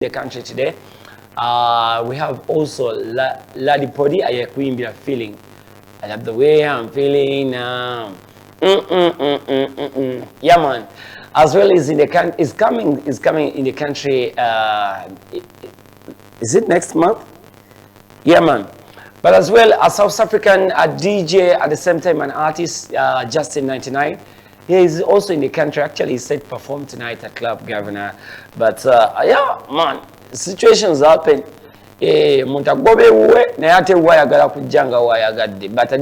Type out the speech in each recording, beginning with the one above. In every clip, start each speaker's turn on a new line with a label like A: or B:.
A: the country today. We have also Ladi Podi Ayakwimbira feeling. I love the way I'm feeling now. Yeah, man. As well as in the is coming in the country. Is it next month? Yeah, man. But as well, a South African DJ at the same time, an artist, Justin 99. He is also in the country. Actually, he said perform tonight at Club Governor. But yeah, man, situations happen. But at the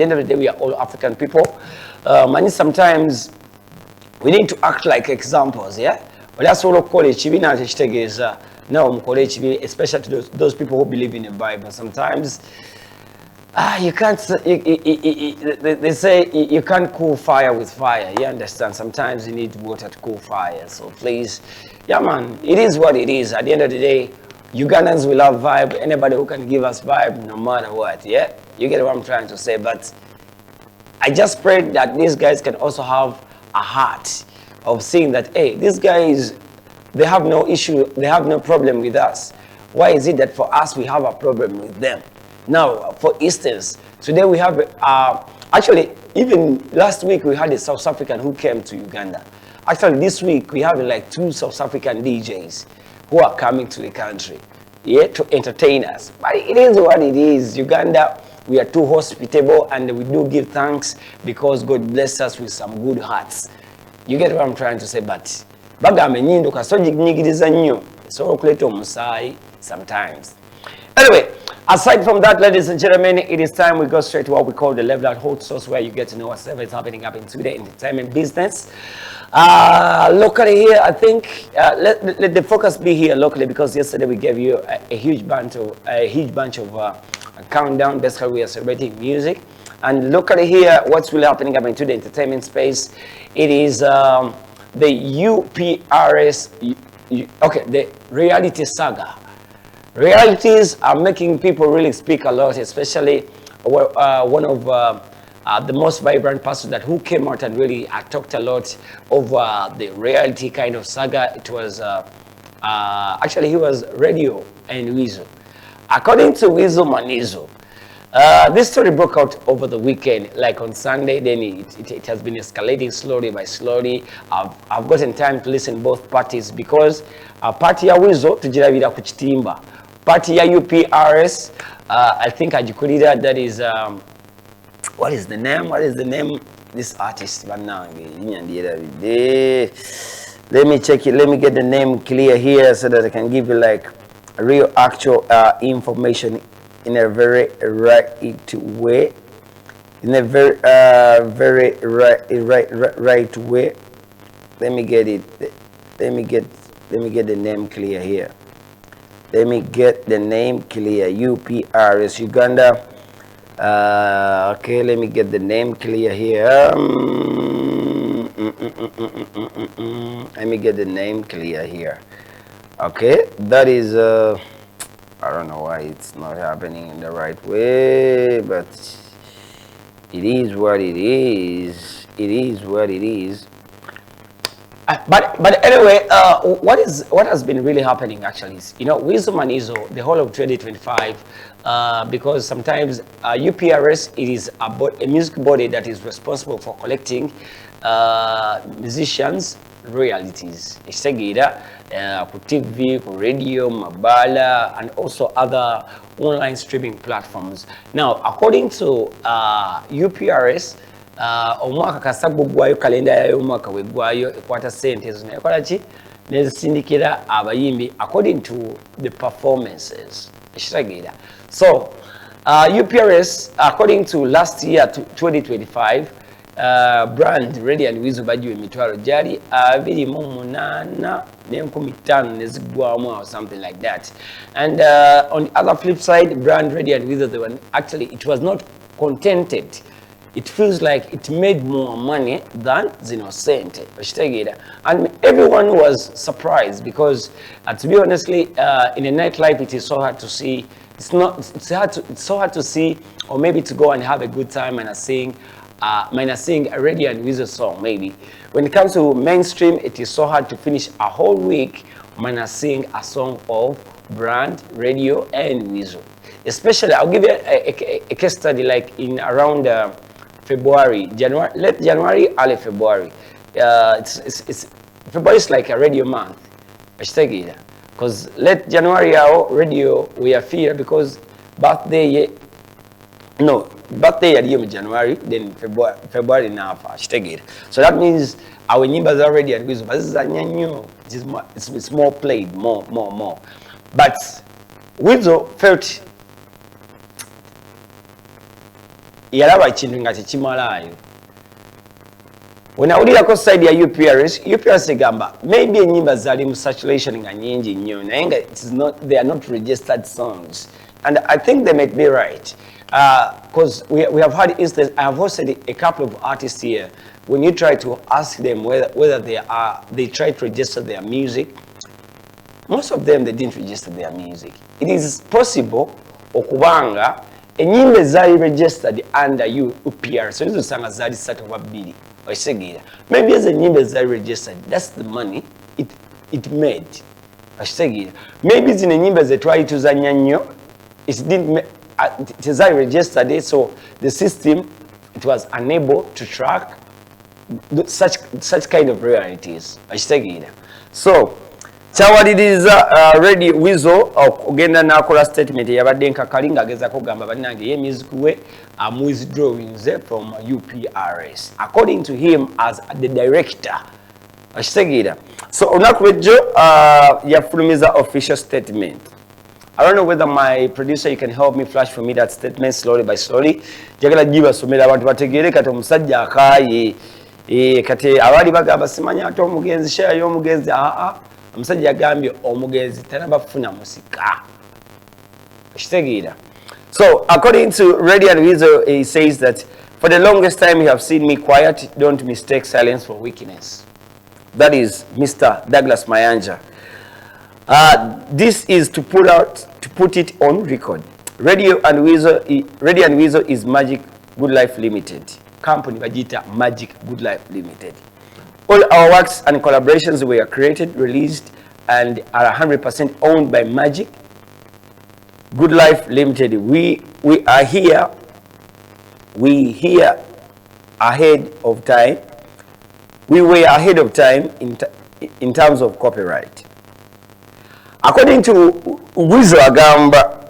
A: end of the day, we are all African people. Many sometimes we need to act like examples, yeah? But that's all college, especially to those people who believe in the Bible. Sometimes you can't, they say you can't cool fire with fire. You understand? Sometimes you need water to cool fire. So please, yeah, man, it is what it is. At the end of the day, Ugandans will have vibe. Anybody who can give us vibe, no matter what, yeah? You get what I'm trying to say. But I just pray that these guys can also have a heart of seeing that, hey, these guys, they have no issue, they have no problem with us. Why is it that for us we have a problem with them? Now, for instance, today we have, actually, even last week we had a South African who came to Uganda. Actually, this week we have like 2 South African DJs who are coming to the country, yeah, to entertain us. But it is what it is. Uganda, we are too hospitable, and we do give thanks because God blessed us with some good hearts. You get what I'm trying to say? But sometimes. Anyway, aside from that, ladies and gentlemen, it is time we go straight to what we call the level out hot sauce, where you get to know whatever is happening up into the entertainment business. Locally here, I think let the focus be here locally, because yesterday we gave you a huge bunch of countdown. Basically, we are celebrating music, and locally here, what's really happening up into the entertainment space? It is the UPRS, okay, the reality saga. Realities are making people really speak a lot, especially one of the most vibrant person who came out and really talked a lot over the reality kind of saga. It was actually, he was Radio Weasel. According to Weasel Manizo, this story broke out over the weekend, like on Sunday. Then it has been escalating slowly by slowly. I've gotten time to listen both parties, because party ya Weasel tujirabira ku kitimba, party ya UPRS, I think ajikulira, that is what is the name? This artist, let me check it. Let me get the name clear here so that I can give you like real actual information in a very right way. In a very right way. Let me get it. Let me get the name clear here. Let me get the name clear. UPRS Uganda. Okay, let me get the name clear here. Let me get the name clear here. Okay, that is I don't know why it's not happening in the right way, but it is what it is. It is what it is. But anyway, what has been really happening actually is, Weasel Manizo, the whole of 2025, because sometimes UPRS, it is a music body that is responsible for collecting musicians' royalties. Isegira, ku TV, ku radio, Mabala, and also other online streaming platforms. Now, according to UPRS, omwaka kasagbo gwayo, kalenda yayo omwaka wegwayo ekwata sente ezo nekola ki nezisindikira abayimbi according to the performances. Ekitegeera. So UPRS, according to last year, 2025, brand Radio Weasel bajiwe emitwalo gyali 28 n'enkumi nezigwamu or something like that. And on the other flip side, brand Radio Weasel, they were actually, it was not contented. It feels like it made more money than Zinosente. And everyone was surprised, because to be honestly, in a nightlife, it is so hard to see. It's so hard to see, or maybe to go and have a good time and sing a Radio Weasel song. Maybe when it comes to mainstream, it is so hard to finish a whole week man sing a song of brand, radio, and Weasel. Especially, I'll give you a case study like in around February, January, late January, early February. February is like a radio month. Because late January, our radio, we are fear because birthday in January, then February now. So that means our neighbors are ready and it's more played, more. But Weasel felt yalaba chintu nga tekimalayo. When I would side ya UPRS egamba maybe enyimba zali mu saturation nga nyingi nnyo naye nga they are not registered songs, and I think they might be right because we have had instances. I have hosted a couple of artists here. When you try to ask them whether they try to register their music, most of them they didn't register their music. It is possible okubanga enyimba zali registered under UPRS, so izo sanga zali sat over bili osegira maybe as enyimba zali registered, that's the money it made osegira maybe zine enyimba ze twali tuzanya nnyo it didn't it is registered, so the system it was unable to track such kind of realities osegira. So kyawaliriza Radio Weasel ogenda nakola statement yabadde nkakalinga ageza kugamba bannange ye music we am withdrawing from UPRS according to him as the director ashitegera. So onakubejo yafulumiza official statement. I don't know whether my producer you can help me flash for me that statement slowly by slowly. Jagala jiba somera abantu bategere kati omusajja akaye kati abali bagamba simanya ate omugenzi share y'omugenzi omusajja yagambye omugenzi tanabafuna musika kitegeera. So according to Radio Weasel, he says that for the longest time you have seen me quiet, don't mistake silence for weakness. That is Mr. Douglas Mayanja. This is to put it on record. Radio and Weasel is Magic Good Life Limited. Company Bajita Magic Good Life Limited. All our works and collaborations were created, released, and are 100% owned by Magic Good Life Limited. We are here. We here ahead of time. We were ahead of time in terms of copyright. According to Weasel agamba,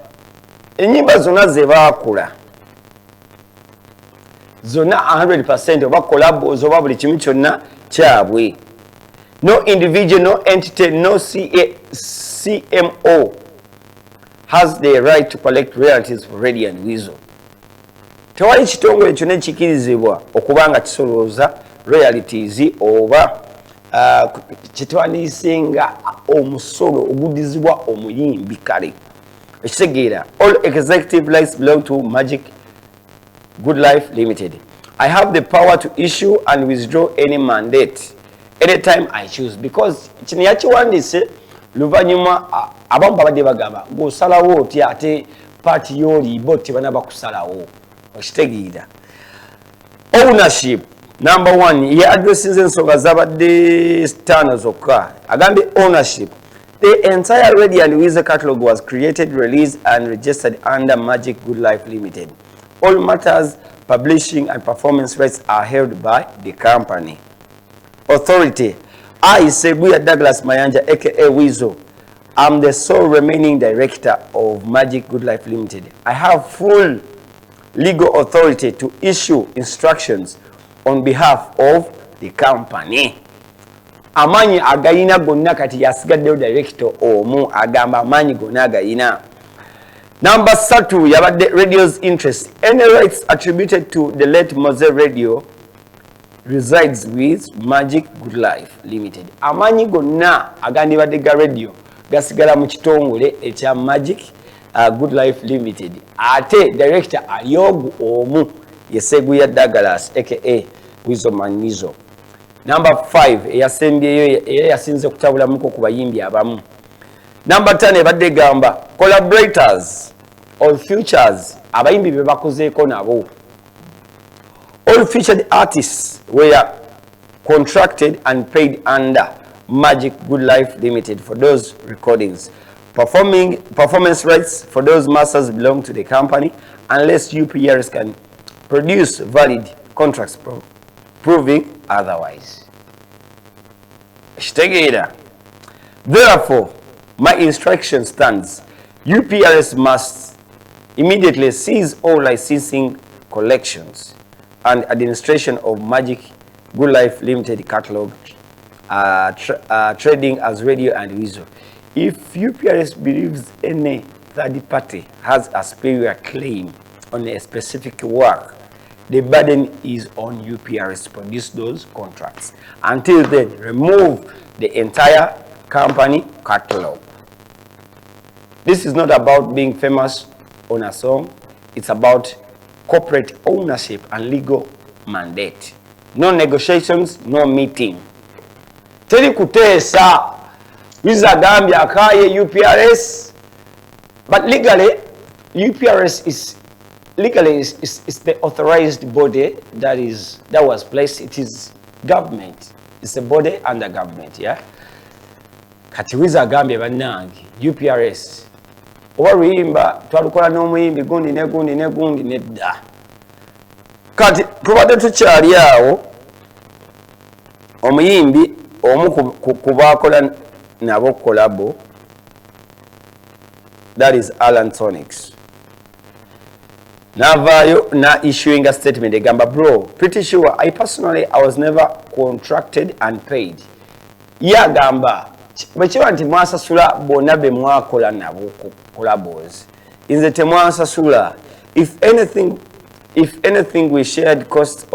A: enyimba zonna ze baakula zonna 100% oba collabos oba buli kimu kyonna kyabwe. No individual, no entity, no CMO has the right to collect royalties for Radio and Weasel. Tewali kitongole kyonna ekikirizibwa okubanga kisolooza royalties oba kitwanisinga omusolo ogudizibwa omuyimbi kale ekitegeera. All executive rights belong to Magic Good Life Limited. I have the power to issue and withdraw any mandate anytime I choose, because kino yakiwandiise luvannyuma abamu babadde bagamba ng'osalawo otya ate paati y'oliibo tebanaba kusalawo okitegeera. Ownership number 1 ye addressinze ensonga zabadde 5 zokka. Agambye ownership. The entire Radio and Weasel catalog was created, released and registered under Magic Good Life Limited. All matters, publishing and performance rights are held by the company. Authority. I, Seguya Douglas Mayanja, aka Weasel, am the sole remaining director of Magic Good Life Limited. I have full legal authority to issue instructions on behalf of the company. Amanyi agayina gonna kati yasigaddeyo director omu agamba amanyi gonna agayina. Number 3, yabadde radio's interest. Any rights attributed to the late Mowzey Radio resides with Magic Good Life Limited. Amanyi gonna agandibadde ga radio gasigala mu kitongole ekya Magic Good Life Limited. Ate director aliyogu omu Yeseguya Douglas aka Weasel Manizo. Number 5 yasinze kutabula muko ku bayimbi abamu. Number 10 ebadde gamba collaborators or futures abayimbi be bakozeeko nabo. All featured artists were contracted and paid under Magic Good Life Limited for those recordings. Performance rights for those masters belong to the company unless UPRS can produce valid contracts proving otherwise. Therefore, my instruction stands. UPRS must immediately cease all licensing, collections, and administration of Magic Good Life Limited catalog trading as Radio and Weasel. If UPRS believes any third party has a superior claim on a specific work, the burden is on UPRS to produce those contracts. Until then, remove the entire company catalog. This is not about being famous on a song. It's about corporate ownership and legal mandate. No negotiations, no meeting. Teri kutesa Wiza Gambia akaye UPRS, but legally UPRS is the authorized body that was placed. It is government. It's a body under government, yeah. Kati Wiza Gambia banangi UPRS oba ruyimba twalukola n'omuyimbi gundi nedda. Kati tubadde tukyali awo omuyimbi omu kubakola nabo kolabo, that is Alan Tonics. Navayo na issuing a statement egamba, bro, pretty sure I was never contracted and paid. Ya gamba bwekiba nti mwasasula bonna be mwakola nabo collabos. Inze temwasasula. If anything we shared cost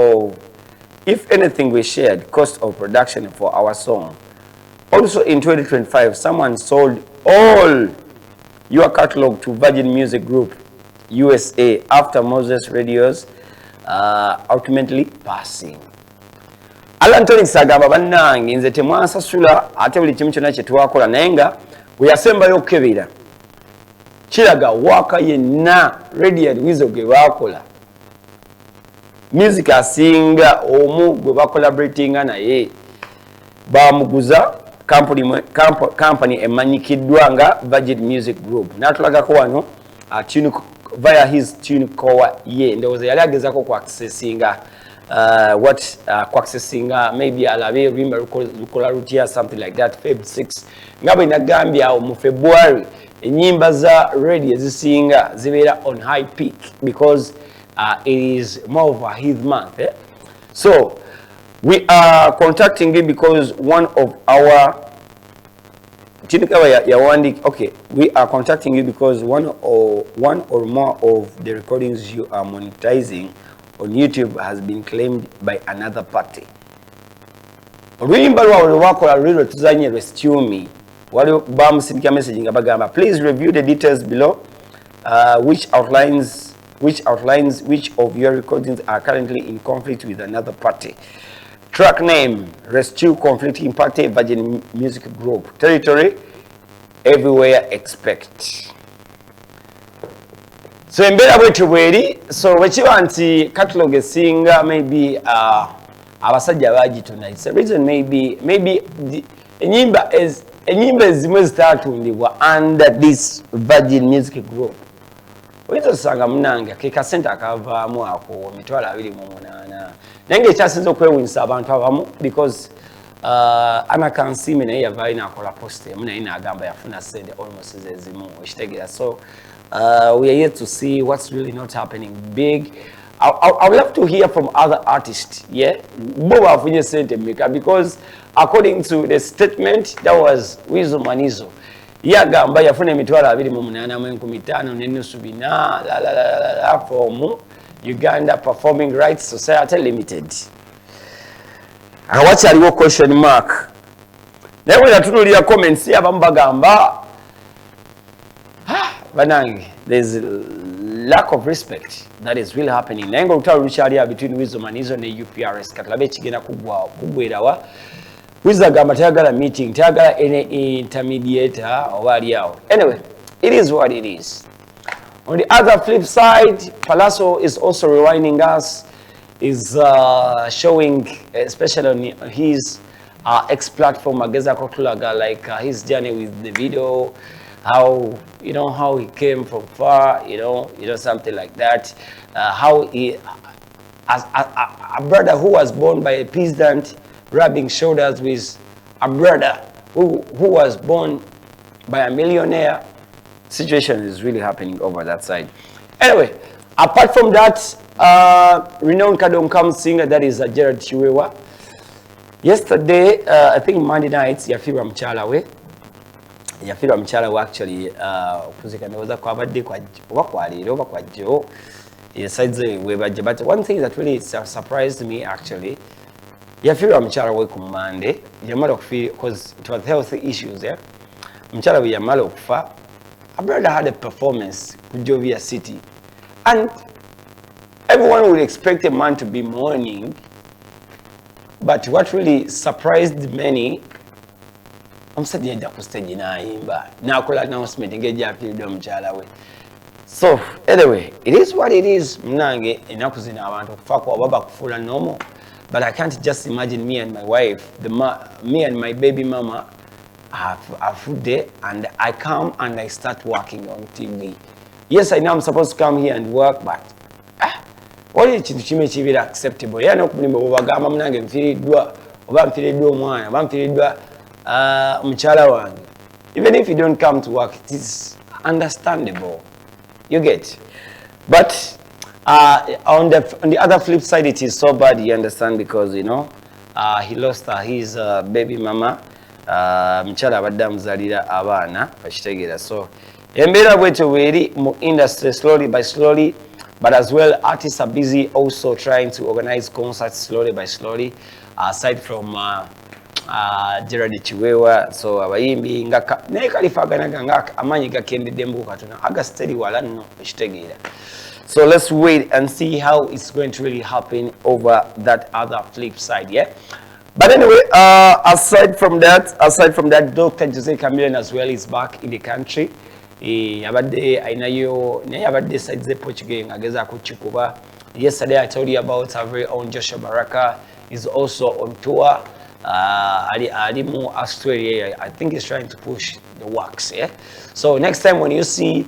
A: of production for our song. Also in 2025, someone sold all your catalog to Virgin Music Group USA after Mowzey Radio's ultimately passing. Alan Tonics agamba bannange nze temwansasula ate buli kimu kyonna kye twakola naye nga bwe yasembayo okukebera kiraga waka yenna Radio and Weasel gwe baakola music asinga omu gwe bakolaboratinga naye bamuguza company emanyikiddwa nga Virgin Music Group. Natulagako wano via his tune kowa ye ndowooza yali agezako ku accessinga maybe alabe rimba lukola rutia something like that Feb 6 nga bwe nagambye awo mu February enyimba za radio zisinga zibeera on high peak because it is more of a heat month, eh? So we are contacting you because one or more of the recordings you are monetizing on YouTube has been claimed by another party. Please review the details below, which outlines which of your recordings are currently in conflict with another party. Track name, Rescue Conflicting Party, Virgin Music Group. Territory, everywhere expect. So mbera bwetu bweri, so wechiba anti catalog esinga maybe abasajja baji tonight. The reason maybe the enyimba ezimwe zitatundibwa under this Virgin Music Group. Wezo sanga munanga ke kasenta akavaamu ako mitwala 28. Nange ekyasinza okwewunyisa abantu abamu because ana kansime naye yavaayo nakola post emu naye nagamba yafuna sente almost zezimu ekitegeera. So we are here to see what's really not happening big. I would love to hear from other artists, yeah, because according to the statement that was Weasel Manizo, yagamba yafuna emitwalo 28 n'ennusu bina from Uganda Performing Rights Society Limited. Awakyaliwo question mark. Naye bwe natunuulira comments abamu bagamba banange there's lack of respect that is really happening. Naye nga olutalo lukyali between Weasel Manizo ne UPRS katulabe ekigenda kuggwerawa. Weasel agamba tayagala meeting, tayagala any intermediator oba ali awo. Anyway, it is what it is. On the other flip side, Pallaso is also rewinding us, is showing, especially on his X-Platform ageza kotulaga like his journey with the video, how how he came from far, something like that. How he, as a brother who was born by a peasant, rubbing shoulders with a brother who was born by a millionaire. Situation is really happening over that side. Anyway, apart from that, renowned Kadom singer, that is Gerald. Yesterday, I think Monday night, Yafira Mchalawe. Yafira Mchalawe actually, kuzikanoza kwa bade kwa lero kwa jo. But one thing that really surprised me actually, Yafira Mchalawe kumande, yamalo kufi, because it was health issues, yeah. Mchalawe yamalo kufa. A brother had a performance in Jovia City, and everyone would expect a man to be mourning. But what really surprised many, I'm saying that was stage na imba. Now call announcement ngeja fido mchalawe. So anyway, it is what it is. Mnange inakuzina abantu kufa kwa baba kufula normal. But I can't just imagine me and my wife, me and my baby mama. A food day, and I come and I start working on TV. Yes, I know I'm supposed to come here and work, but what is it acceptable? Yeah, no problem. Even if you don't come to work, it is understandable. You get, but on the other flip side, it is so bad. You understand, because he lost his baby mama. Mchala abadde amuzalira abaana bakitegeera. So embeera bwetyo weeri mu industry slowly by slowly, but as well artists are busy also trying to organize concerts slowly by slowly, aside from Gerald Chiwewa. So abayimbi nga naye kalifaganaga nga amanyi gakendedde mbuku katona agasteri wala nno bakitegeera. So let's wait and see how it's going to really happen over that other flip side, yeah. But anyway, aside from that, Dr. Jose Chameleone as well is back in the country. Yesterday I told you about our very own Joshua Baraka is also on tour. Alimu Australia, I think he's trying to push the works. Yeah. So next time when you see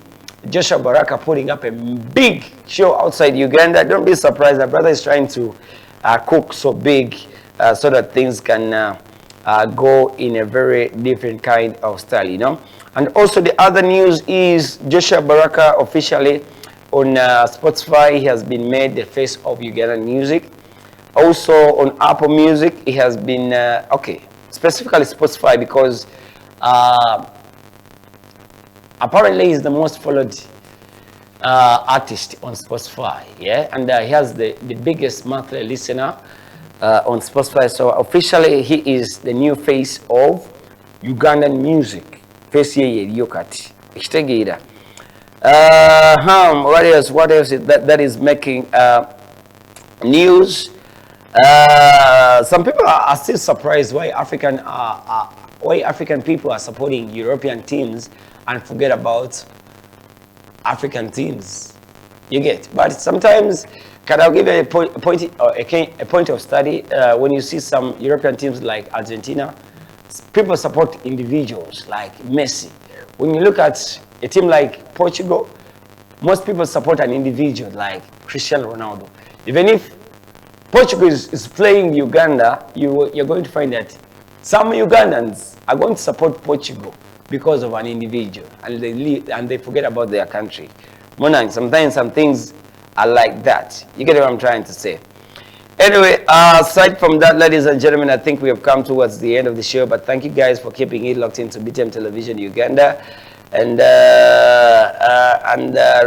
A: Joshua Baraka putting up a big show outside Uganda, don't be surprised. The brother is trying to cook so big. So that things can go in a very different kind of style, And also the other news is Joshua Baraka officially on Spotify. He has been made the face of Ugandan music. Also on Apple Music, he has been, specifically Spotify, because apparently he's the most followed artist on Spotify, yeah? And he has the biggest monthly listener on Spotify. So officially he is the new face of Ugandan music. Face ye yokati. Ishtegida. What else that is making news? Some people are still surprised why African people are supporting European teams and forget about African teams. You get, but sometimes, can I give you a point of study? When you see some European teams like Argentina, people support individuals like Messi. When you look at a team like Portugal, most people support an individual like Cristiano Ronaldo. Even if Portugal is playing Uganda, you're going to find that some Ugandans are going to support Portugal because of an individual, and they forget about their country. Sometimes some things are like that. You get what I'm trying to say. Anyway, aside from that, ladies and gentlemen, I think we have come towards the end of the show. But thank you guys for keeping it locked into BTM Television Uganda. And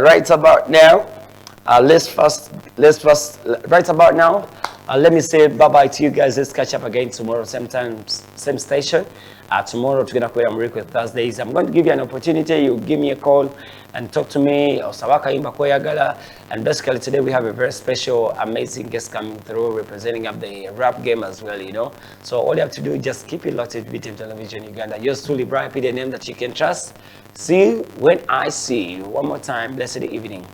A: right about now, let me say bye-bye to you guys. Let's catch up again tomorrow, same time, same station. Tomorrow, we're going to create Miracle Thursdays. I'm going to give you an opportunity. You give me a call and talk to me. And basically, today we have a very special, amazing guest coming through, representing up the rap game as well, So all you have to do is just keep it locked at BTM Television Uganda. Yours truly, Brian P, the name that you can trust. See you when I see you. One more time. Blessed evening.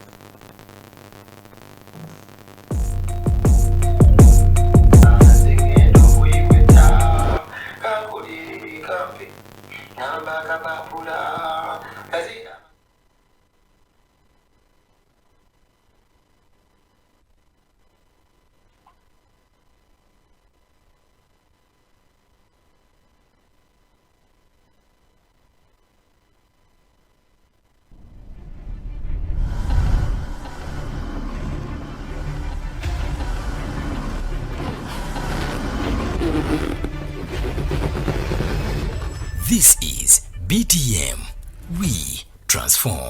B: This is BTM. We transform.